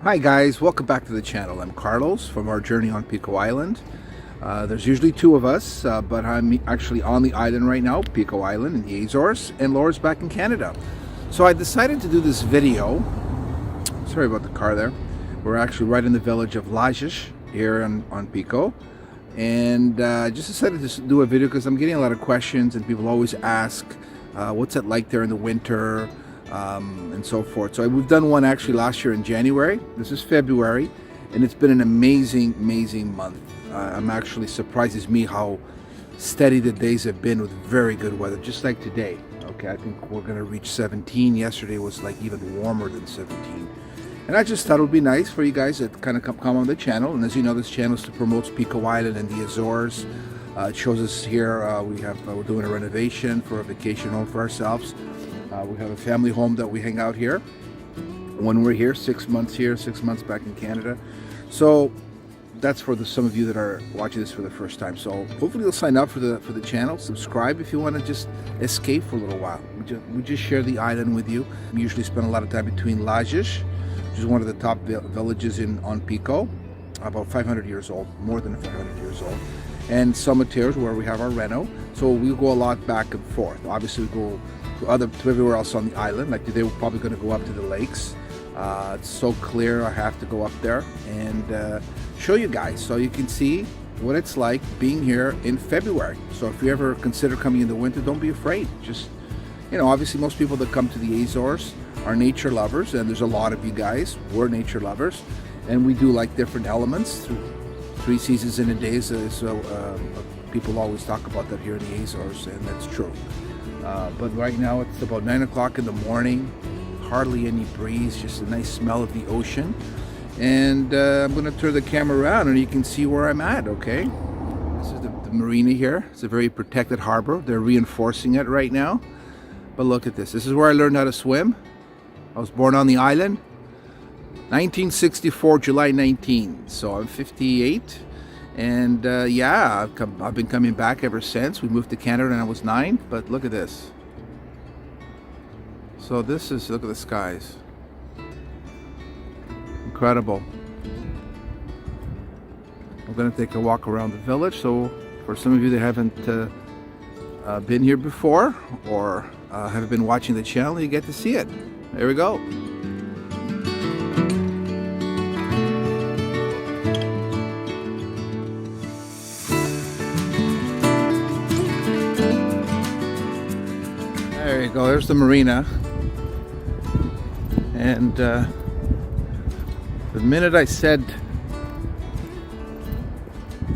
Hi guys, welcome back to the channel. I'm Carlos from our journey on Pico Island. There's usually two of us, but I'm actually on the island right now, Pico Island in the Azores, and Laura's back in Canada. So I decided to do this video. Sorry about the car there. We're actually right in the village of Lajes here on Pico. And I just decided to do a video because I'm getting a lot of questions and people always ask, what's it like there in the winter? And so forth. So we've done one actually last year in January. This is February, and it's been an amazing month. I'm actually surprised as me how steady the days have been with very good weather, just like today. Okay, I think we're gonna reach 17. Yesterday was like even warmer than 17. And I just thought it would be nice for you guys to kind of come on the channel. And as you know, this channel is to promote Pico Island and the Azores. It shows us here we're doing a renovation for a vacation home for ourselves. We have a family home that we hang out here when we're here, 6 months here, 6 months back in Canada. So that's for some of you that are watching this for the first time. So hopefully you'll sign up for the channel, subscribe if you want to just escape for a little while. We just share the island with you. We usually spend a lot of time between Lajes, which is one of the top villages on Pico, about 500 years old, more than 500 years old, and São Roque, where we have our reno. So we go a lot back and forth. Obviously we go to everywhere else on the island. Like today we're probably going to go up to the lakes. It's so clear, I have to go up there and show you guys so you can see what it's like being here in February. So if you ever consider coming in the winter, don't be afraid. Just, you know, obviously most people that come to the Azores are nature lovers, and there's a lot of you guys. We're nature lovers, and we do like different elements through 3 seasons in a day. So people always talk about that here in the Azores, and that's true. But right now it's about 9 o'clock in the morning, hardly any breeze, just a nice smell of the ocean. And I'm going to turn the camera around and you can see where I'm at, okay? This is the marina here. It's a very protected harbor. They're reinforcing it right now. But look at this. This is where I learned how to swim. I was born on the island, 1964, July 19. So I'm 58. And yeah, I've been coming back ever since. We moved to Canada when I was 9, but look at this. So this is, look at the skies. Incredible. I'm going to take a walk around the village. So for some of you that haven't been here before or haven't been watching the channel, you get to see it. There we go. There you go, there's the marina. And the minute I said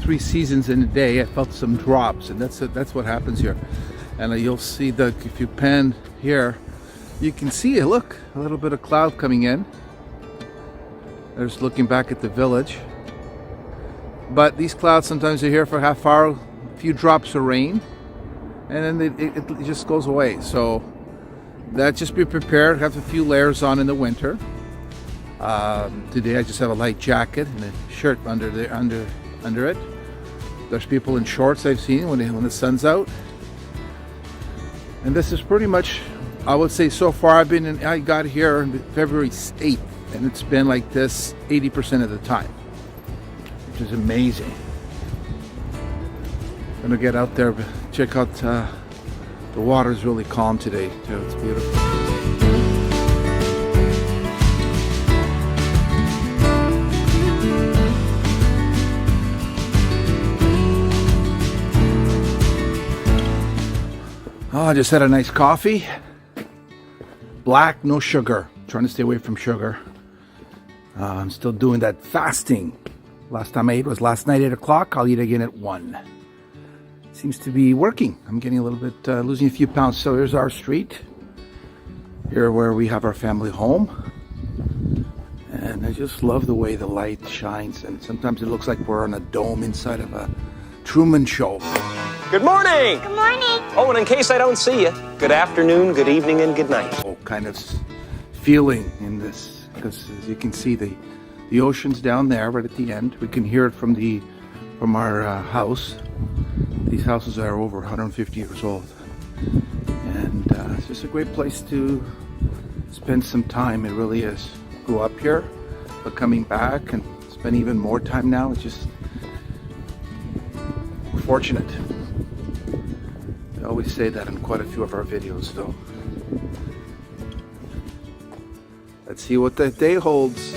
3 seasons in a day, I felt some drops, and that's what happens here. And you'll see if you pan here, you can see it. Look, a little bit of cloud coming in. There's looking back at the village. But these clouds sometimes are here for a half hour, a few drops of rain, and then it just goes away. So that, just be prepared. Have a few layers on in the winter. Today I just have a light jacket and a shirt under it. There's people in shorts I've seen when the sun's out. And this is pretty much, I would say so far, I got here on February 8th, and it's been like this 80% of the time, which is amazing. I'm gonna get out there, check out, the water is really calm today too. It's beautiful. Oh, I just had a nice coffee. Black, no sugar. Trying to stay away from sugar. I'm still doing that fasting. Last time I ate was last night, 8 o'clock. I'll eat again at 1. Seems to be working. I'm getting a little bit, losing a few pounds. So here's our street. Here where we have our family home. And I just love the way the light shines. And sometimes it looks like we're on a dome inside of a Truman Show. Good morning! Good morning! Oh, and in case I don't see you, good afternoon, good evening, and good night. Oh, kind of feeling in this, because as you can see, the ocean's down there right at the end. We can hear it from our house. These houses are over 150 years old, and it's just a great place to spend some time. It really is. Grew up here, But coming back and spend even more time now, it's just fortunate. I always say that in quite a few of our videos, though. Let's see what the day holds.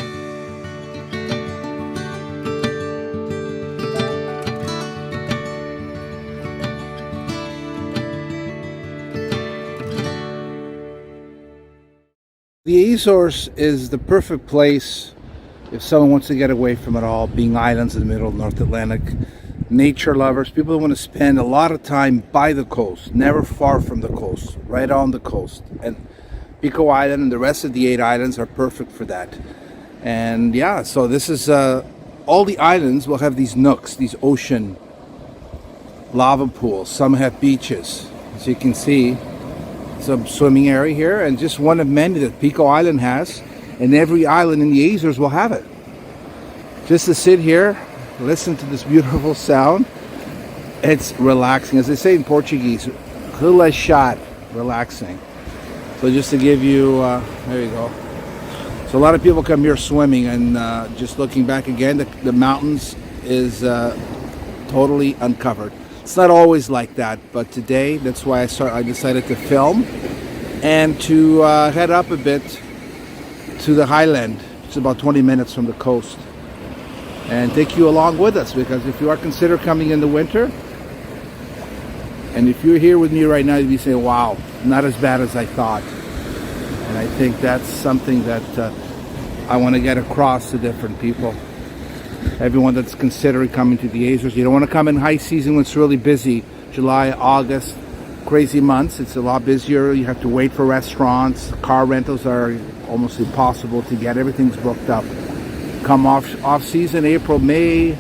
The Azores is the perfect place if someone wants to get away from it all, being islands in the middle of North Atlantic. Nature lovers, people who want to spend a lot of time by the coast, never far from the coast, right on the coast. And Pico Island and the rest of the 8 islands are perfect for that. And yeah, so this is, all the islands will have these nooks, these ocean lava pools. Some have beaches, as you can see. Some swimming area here, and just one of many that Pico Island has, and every island in the Azores will have it. Just to sit here, listen to this beautiful sound, it's relaxing. As they say in Portuguese, relaxar, relaxing. So just to give you, there you go. So a lot of people come here swimming, and just looking back again, the mountains is totally uncovered. It's not always like that, but today, that's why I decided to film and to head up a bit to the highland. It's about 20 minutes from the coast, and take you along with us, because if you are consider coming in the winter, and if you're here with me right now, you'd be saying, wow, not as bad as I thought. And I think that's something that I want to get across to different people. Everyone that's considering coming to the Azores, you don't want to come in high season when it's really busy. July, August, crazy months. It's a lot busier. You have to wait for restaurants. Car rentals are almost impossible to get. Everything's booked up. Come off season, April, May,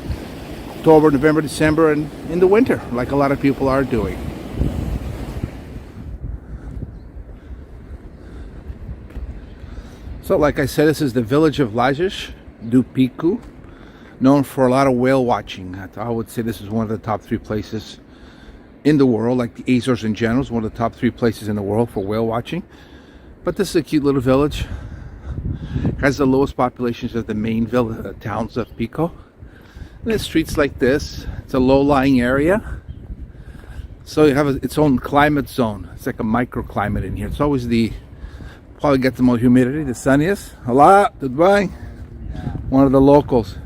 October, November, December, and in the winter, like a lot of people are doing. So like I said, this is the village of Lajes do Pico, known for a lot of whale watching. I would say this is one of the top 3 places in the world, like the Azores in general is one of the top 3 places in the world for whale watching. But this is a cute little village. It has the lowest populations of the main towns of Pico. And the streets like this. It's a low-lying area, so you have its own climate zone. It's like a microclimate in here. It's always probably get the most humidity, the sunniest. Hello, goodbye. One of the locals.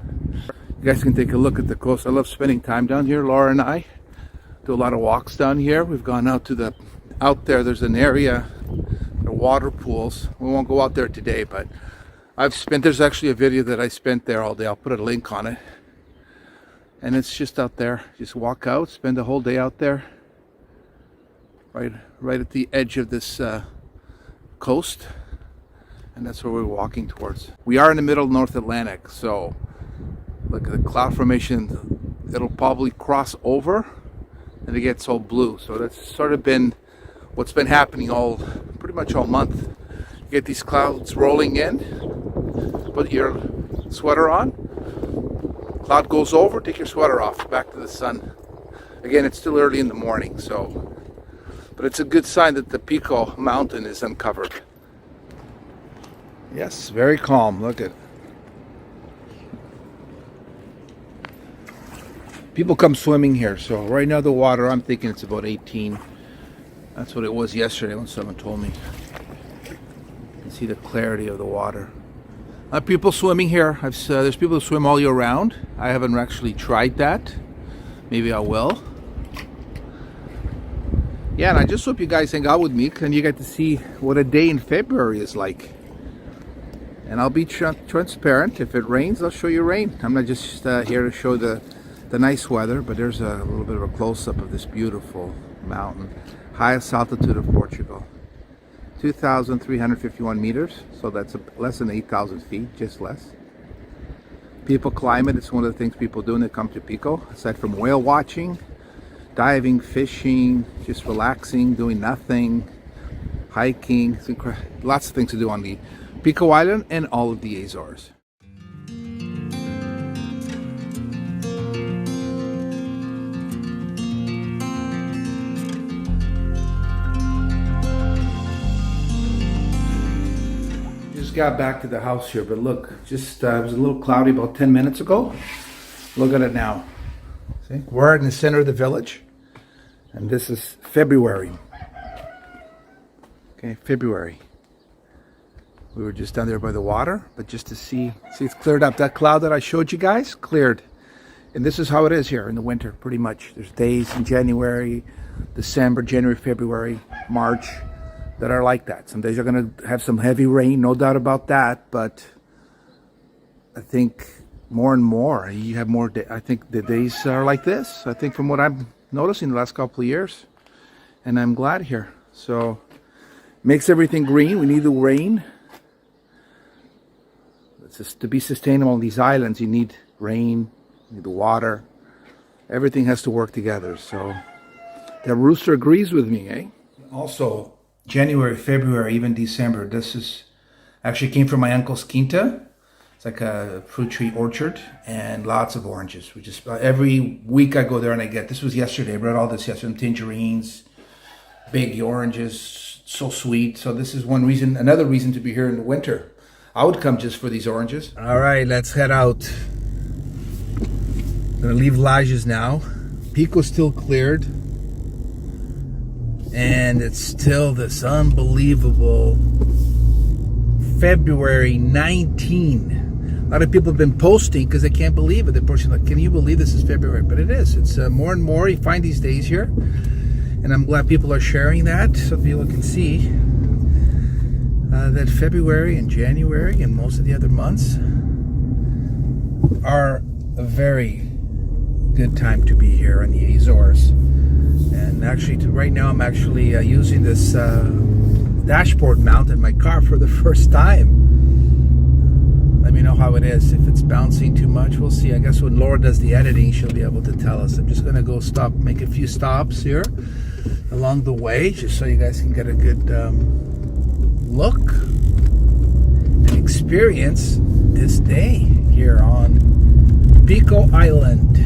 You guys can take a look at the coast. I love spending time down here. Laura and I do a lot of walks down here. We've gone out there. There's an area, the water pools. We won't go out there today, but there's actually a video that I spent there all day. I'll put a link on it. And it's just out there. Just walk out, spend the whole day out there. Right at the edge of this coast. And that's where we're walking towards. We are in the middle of North Atlantic, so look at the cloud formation. It'll probably cross over and it gets all blue. So that's sort of been what's been happening pretty much all month. You get these clouds rolling in, put your sweater on, cloud goes over, take your sweater off, back to the sun. Again, it's still early in the morning, but it's a good sign that the Pico mountain is uncovered. Yes, very calm. Look at it. People come swimming here. So right now the water, I'm thinking it's about 18. That's what it was yesterday when someone told me. You can see the clarity of the water. People swimming here. There's people who swim all year round. I haven't actually tried that. Maybe I will. Yeah, and I just hope you guys hang out with me, and you get to see what a day in February is like. And I'll be transparent. If it rains, I'll show you rain. I'm not just here to show the nice weather, but there's a little bit of a close-up of this beautiful mountain. Highest altitude of Portugal. 2,351 meters, so that's less than 8,000 feet, just less. People climb it. It's one of the things people do when they come to Pico, aside from whale watching, diving, fishing, just relaxing, doing nothing, hiking. It's lots of things to do on the Pico Island and all of the Azores. got back to the house here, but look, just it was a little cloudy about 10 minutes ago. Look at it now. See, we're in the center of the village, and this is February. Okay, February. We were just down there by the water, but just to see it's cleared up. That cloud that I showed you guys, cleared. And this is how it is here in the winter, pretty much. There's days in January, December, January, February, March that are like that. Some days are going to have some heavy rain, no doubt about that. But I think more and more, you have more. I think the days are like this. I think from what I'm noticing the last couple of years, and I'm glad here. So makes everything green. We need the rain. It's just to be sustainable on these islands, you need rain. The water, everything has to work together. So the rooster agrees with me, eh? Also, January, February, even December, this is actually came from my uncle's quinta. It's like a fruit tree orchard and lots of oranges. We just every week I go there and I get, this was yesterday, I brought all this yesterday, some tangerines, big oranges, so sweet. So this is one reason, another reason to be here in the winter. I would come just for these oranges. All right, let's head out. I'm gonna leave Lajes now. Pico's still cleared. And it's still this unbelievable February 19. A lot of people have been posting because they can't believe it. They're posting like, can you believe this is February? But it is. It's more and more. You find these days here. And I'm glad people are sharing that so people can see that February and January and most of the other months are a very good time to be here in the Azores. And actually right now I'm actually using this dashboard mount in my car for the first time. Let me know how it is. If it's bouncing too much, we'll see. I guess when Laura does the editing, she'll be able to tell us. I'm just gonna go make a few stops here along the way, just so you guys can get a good look and experience this day here on Pico Island.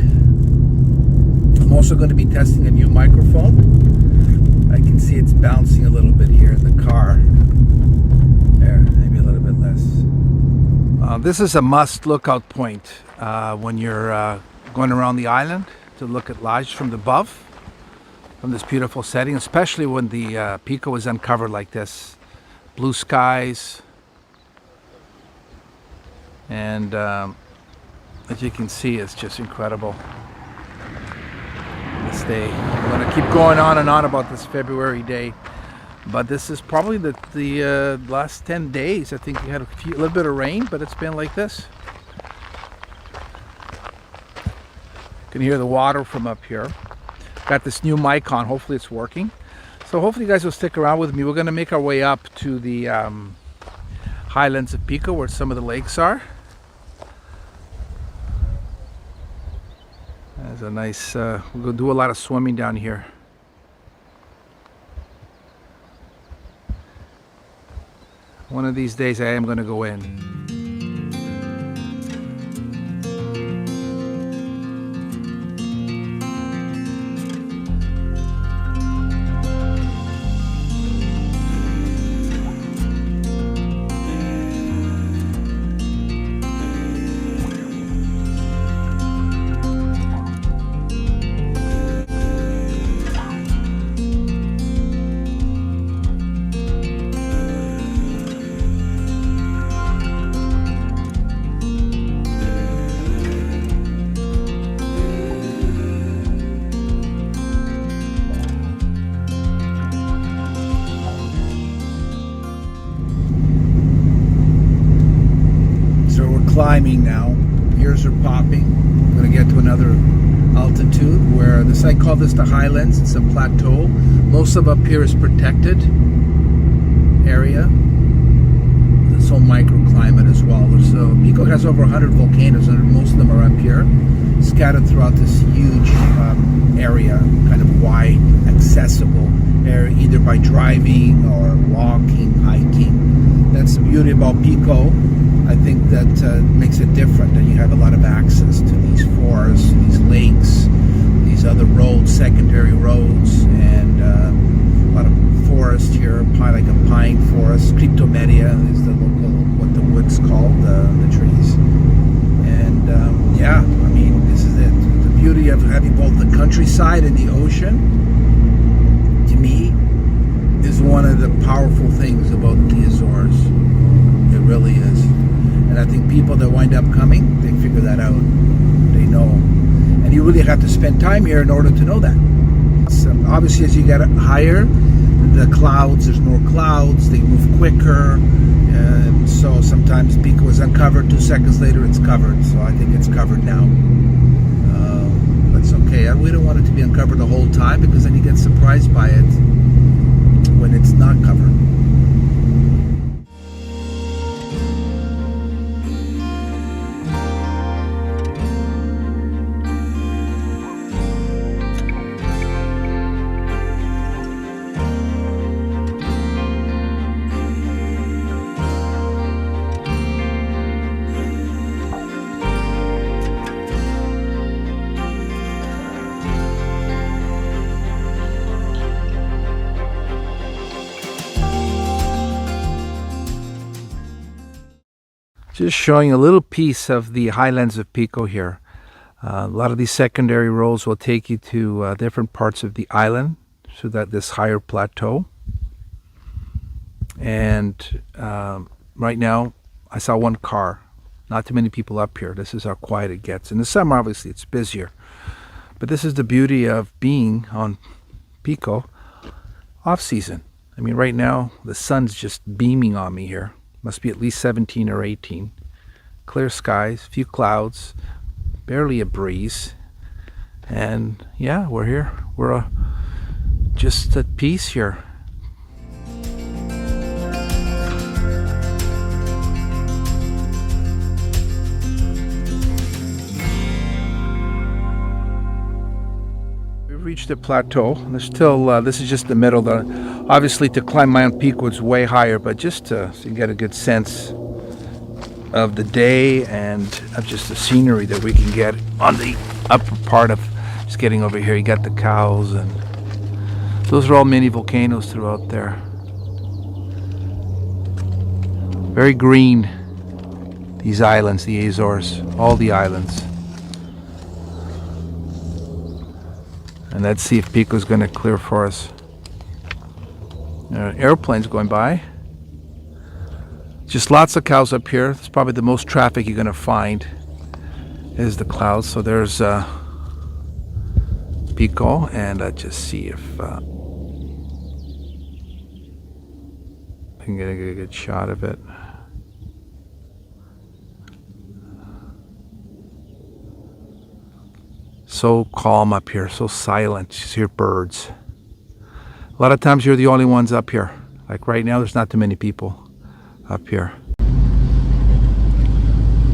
I'm also going to be testing a new microphone. I can see it's bouncing a little bit here in the car. There, maybe a little bit less. This is a must lookout point when you're going around the island to look at Lajes from above, from this beautiful setting, especially when the Pico is uncovered like this. Blue skies, and as you can see, it's just incredible. This day, I'm going to keep going on and on about this February day, but this is probably the last 10 days. I think we had a little bit of rain, but it's been like this. You can hear the water from up here. Got this new mic on, hopefully it's working. So hopefully you guys will stick around with me. We're going to make our way up to the highlands of Pico, where some of the lakes are. There's a nice, we're going to do a lot of swimming down here. One of these days I am going to go in. Climbing now, ears are popping. I'm going to get to another altitude where I call this the highlands. It's a plateau. Most of up here is protected area. This whole microclimate as well. So Pico has over 100 volcanoes, and most of them are up here, scattered throughout this huge area, kind of wide, accessible area, either by driving or walking, hiking. That's the beauty about Pico. I think that makes it different, and you have a lot of access to these forests, these lakes, these other roads, secondary roads, and a lot of forest here, like a pine forest. Cryptomeria is the local, what beauty of having both the countryside and the ocean, to me, is one of the powerful things about the Azores. It really is. And I think people that wind up coming, they figure that out. They know. And you really have to spend time here in order to know that. So obviously, as you get higher, the clouds, there's more clouds, they move quicker. So sometimes Pico is uncovered, 2 seconds later it's covered. So I think it's covered now. But it's okay. We don't want it to be uncovered the whole time, because then you get surprised by it when it's not covered. Just showing a little piece of the highlands of Pico here. A lot of these secondary roads will take you to different parts of the island, so that this higher plateau. And right now, I saw one car. Not too many people up here. This is how quiet it gets. In the summer, obviously, it's busier. But this is the beauty of being on Pico off season. I mean, right now, the sun's just beaming on me here. Must be at least 17 or 18. Clear skies, few clouds, barely a breeze. And yeah, we're here. We're just at peace here. We've reached the plateau. There's still, this is just the middle. Obviously, to climb Mount Pico, it's way higher, but just so you get a good sense of the day and of just the scenery that we can get on the upper part of just getting over here. You got the cows, and those are all mini volcanoes throughout there. Very green, these islands, the Azores, all the islands. And let's see if Pico's going to clear for us. Airplanes going by. Just lots of cows up here. It's probably the most traffic you're going to find is the clouds. So there's Pico, and let's just see if I can get a good shot of it. So calm up here, so silent. Just hear birds. A lot of times you're the only ones up here. Like right now, there's not too many people up here.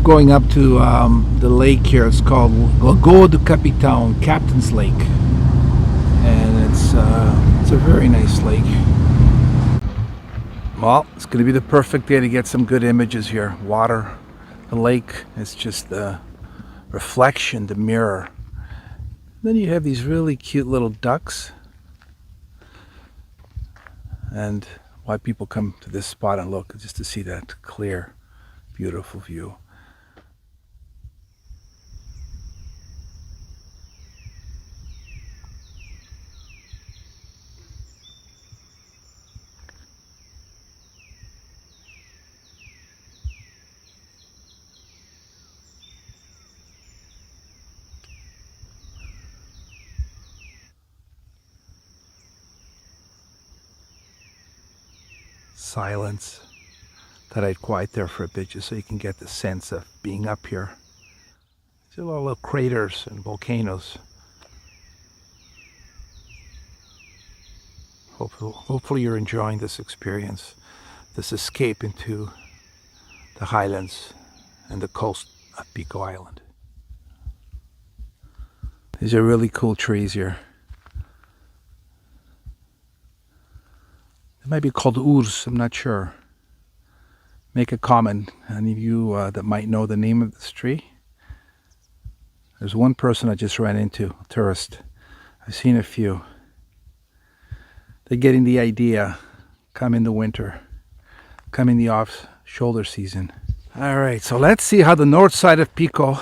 Going up to the lake here. It's called Lagoa do Capitão, Captain's Lake, and it's a very nice lake. Well, it's going to be the perfect day to get some good images here. Water, the lake. It's just the reflection, the mirror. Then you have these really cute little ducks. And why people come to this spot and look, just to see that clear, beautiful view. Silence. Thought I'd quiet there for a bit just so you can get the sense of being up here. There's a lot of little craters and volcanoes. Hopefully you're enjoying this experience, this escape into the highlands and the coast of Pico Island. These are really cool trees here. It might be called urs, I'm not sure. Make a comment, any of you that might know the name of this tree. There's one person I just ran into, a tourist. I've seen a few. They're getting the idea. Come in the winter. Come in the off-shoulder season. Alright, so let's see how the north side of Pico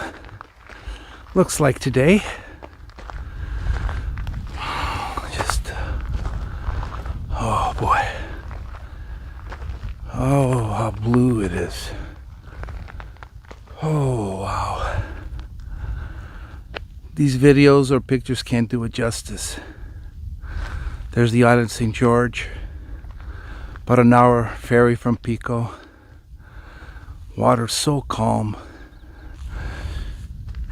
looks like today. is. Oh, wow. These videos or pictures can't do it justice. There's the island St. George. About an hour ferry from Pico. Water so calm.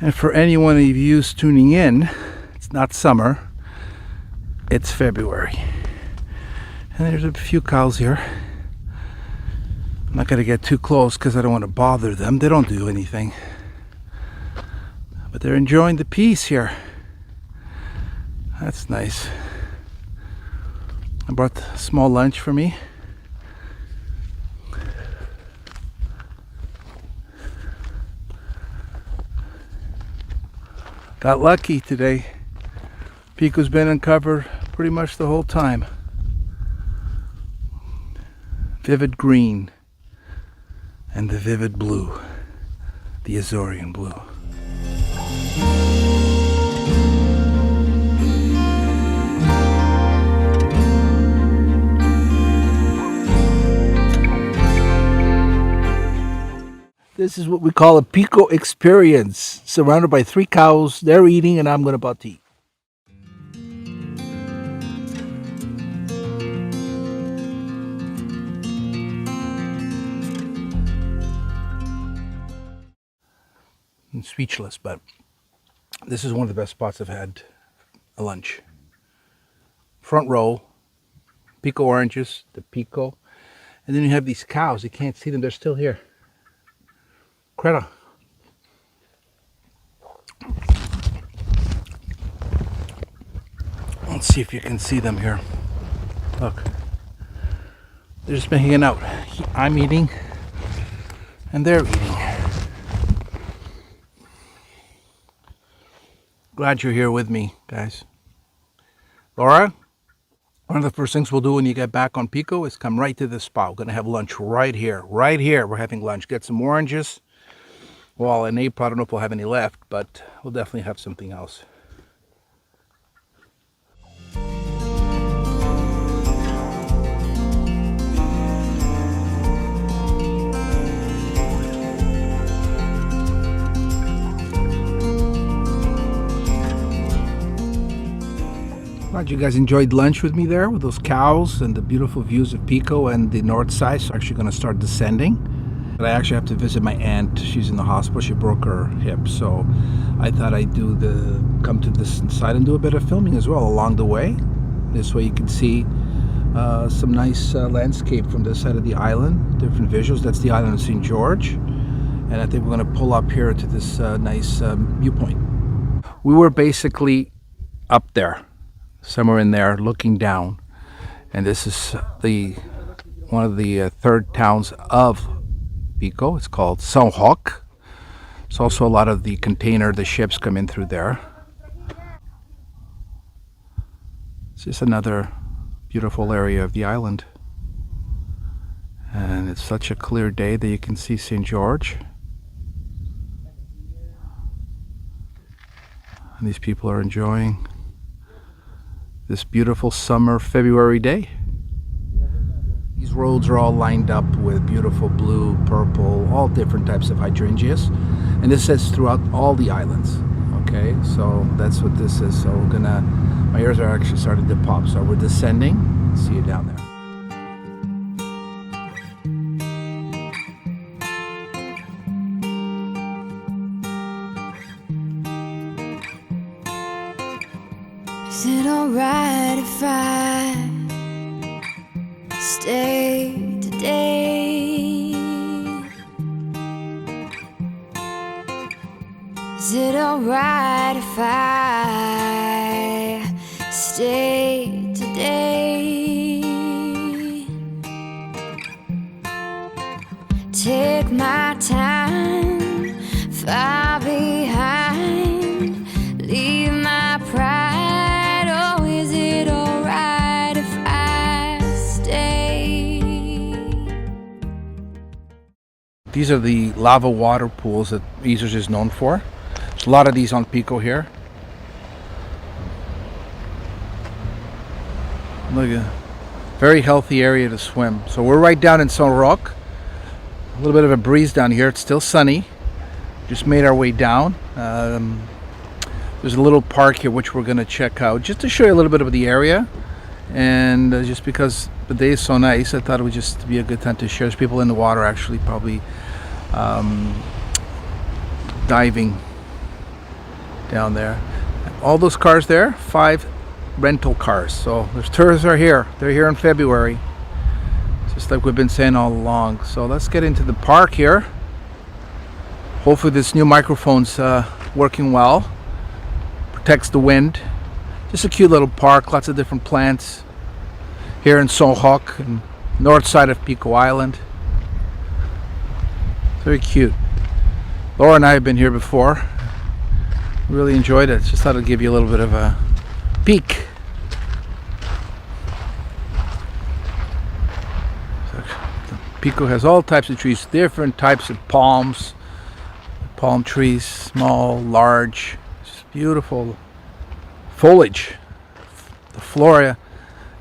And for anyone of you tuning in, it's not summer, it's February. And there's a few cows here. I'm not going to get too close because I don't want to bother them. They don't do anything. But they're enjoying the peace here. That's nice. I brought a small lunch for me. Got lucky today. Pico's been uncovered pretty much the whole time. Vivid green and the vivid blue, the Azorean blue. This is what we call a Pico experience. Surrounded by 3 cows, they're eating and I'm about to eat. I'm speechless, but this is one of the best spots I've had a lunch. Front row, Pico oranges, the Pico, and then you have these cows. You can't see them, they're still here. Creta. Let's see if you can see them here. Look, they're just been hanging out. I'm eating, and they're eating. Glad you're here with me, guys. Laura, one of the first things we'll do when you get back on Pico is come right to this spot. We're going to have lunch right here. Right here, we're having lunch. Get some oranges. Well, in April, I don't know if we'll have any left, but we'll definitely have something else. Glad you guys enjoyed lunch with me there with those cows and the beautiful views of Pico and the north side. So I'm actually going to start descending. But I actually have to visit my aunt. She's in the hospital. She broke her hip. So I thought I'd come to this side and do a bit of filming as well along the way. This way you can see some nice landscape from this side of the island. Different visuals. That's the island of St. George. And I think we're going to pull up here to this nice viewpoint. We were basically up there, somewhere in there, looking down. And this is one of the third towns of Pico. It's called São Roque. It's also a lot of the ships come in through there. It's just another beautiful area of the island. And it's such a clear day that you can see St. George. And these people are enjoying this beautiful summer February day. These roads are all lined up with beautiful blue, purple, all different types of hydrangeas. And this is throughout all the islands. Okay, so that's what this is. So my ears are actually starting to pop. So we're descending. See you down there. Is it alright if I stay today? Is it alright if I stay today? Take my time, far behind, leave my pride. Oh, is it alright if I stay? These are the lava water pools that Azores is known for. There's a lot of these on Pico here. Look at very healthy area to swim. So we're right down in Sao Roque. A little bit of a breeze down here. It's still sunny. Just made our way down. There's a little park here which we're going to check out just to show you a little bit of the area. And just because the day is so nice, I thought it would just be a good time to share. There's people in the water actually probably diving down there. All those cars there, 5 rental cars. So there's tourists are here. They're here in February. Just like we've been saying all along. So let's get into the park here. Hopefully this new microphone's working well. Protects the wind. Just a cute little park, lots of different plants. Here in São Roque, and north side of Pico Island. Very cute. Laura and I have been here before. Really enjoyed it. Just thought I'd give you a little bit of a peek. Pico has all types of trees, different types of palms, palm trees, small, large, just beautiful foliage. The flora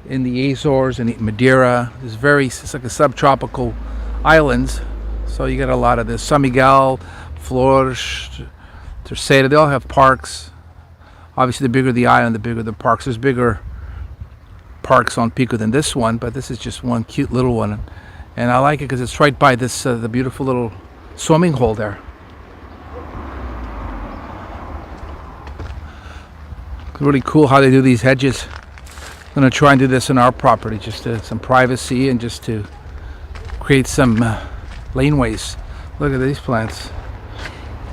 in the Azores and Madeira is it's like a subtropical islands, so you get a lot of this. São Miguel, Flores, Terceira, they all have parks. Obviously, the bigger the island, the bigger the parks. There's bigger parks on Pico than this one, but this is just one cute little one. And I like it because it's right by this the beautiful little swimming hole there. It's really cool how they do these hedges. I'm going to try and do this in our property, just to some privacy and just to create some laneways. Look at these plants.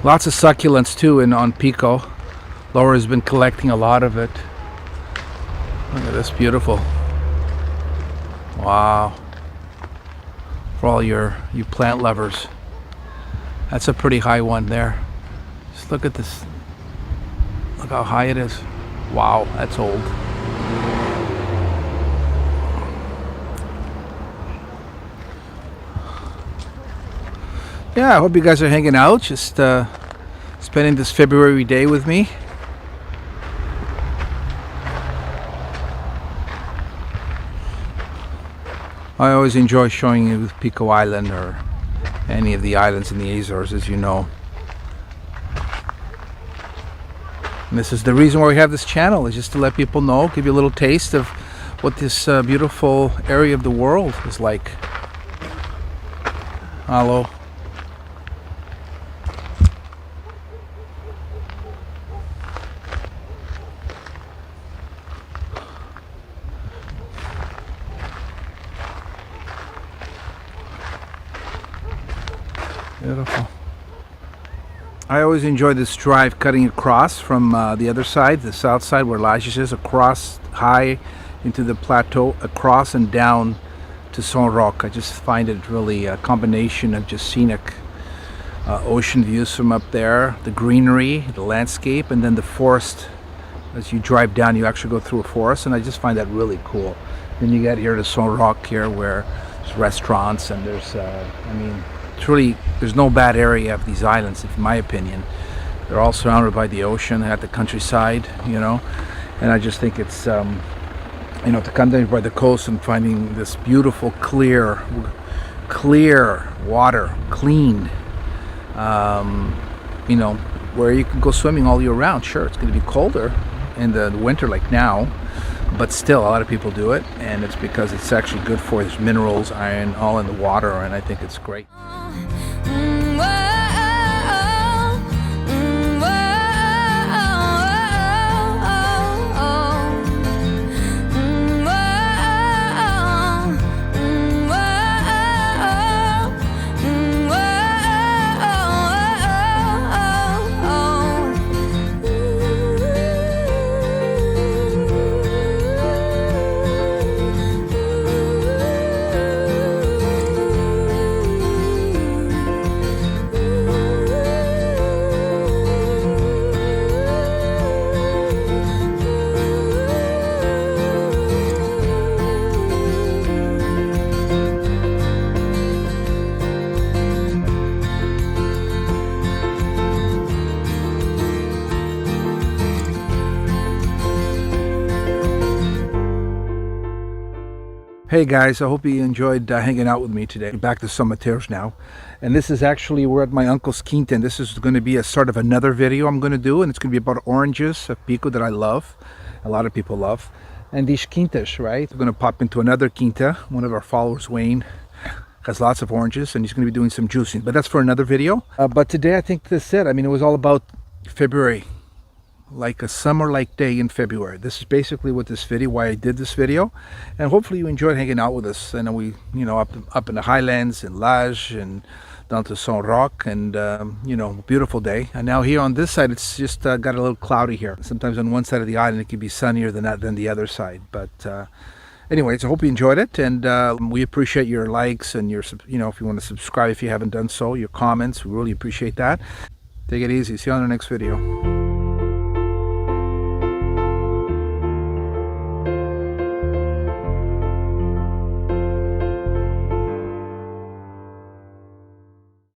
Lots of succulents too on Pico. Laura's been collecting a lot of it. Look at this, beautiful. Wow. For all you plant lovers. That's a pretty high one there. Just look at this. Look how high it is. Wow, that's old. Yeah, I hope you guys are hanging out, just spending this February day with me. I always enjoy showing you Pico Island or any of the islands in the Azores, as you know. And this is the reason why we have this channel, is just to let people know, give you a little taste of what this beautiful area of the world is like. Hello. Beautiful. I always enjoy this drive cutting across from the other side, the south side where Lajes is, across high into the plateau, across and down to São Roque. I just find it really a combination of just scenic ocean views from up there, the greenery, the landscape, and then the forest. As you drive down, you actually go through a forest, and I just find that really cool. Then you get here to São Roque here, where there's restaurants and there's, truly, there's no bad area of these islands, in my opinion. They're all surrounded by the ocean at the countryside, and I just think it's, to come down by the coast and finding this beautiful, clear water, clean, where you can go swimming all year round. Sure, it's going to be colder in the winter like now, but still a lot of people do it, and it's because it's actually good for there's minerals, iron, all in the water, and I think it's great. Hey guys, I hope you enjoyed hanging out with me today. Back to São Roque now, and this is actually, we're at my uncle's quinta, and this is going to be a sort of another video I'm going to do, and it's going to be about oranges of Pico that I love, a lot of people love, and these quintas, right? We're going to pop into another quinta. One of our followers, Wayne, has lots of oranges, and he's going to be doing some juicing, but that's for another video. But today I think that's it. I mean, it was all about February, like a summer-like day in February. This is basically what this video, why I did this video, and hopefully you enjoyed hanging out with us. And we, you know, up in the highlands in Lajes and down to São Roque, and you know, beautiful day. And now here on this side, it's just got a little cloudy here. Sometimes on one side of the island it can be sunnier than the other side. But anyways, I hope you enjoyed it, and we appreciate your likes and your, you know, if you want to subscribe if you haven't done so, your comments, we really appreciate that. Take it easy. See you on the next video.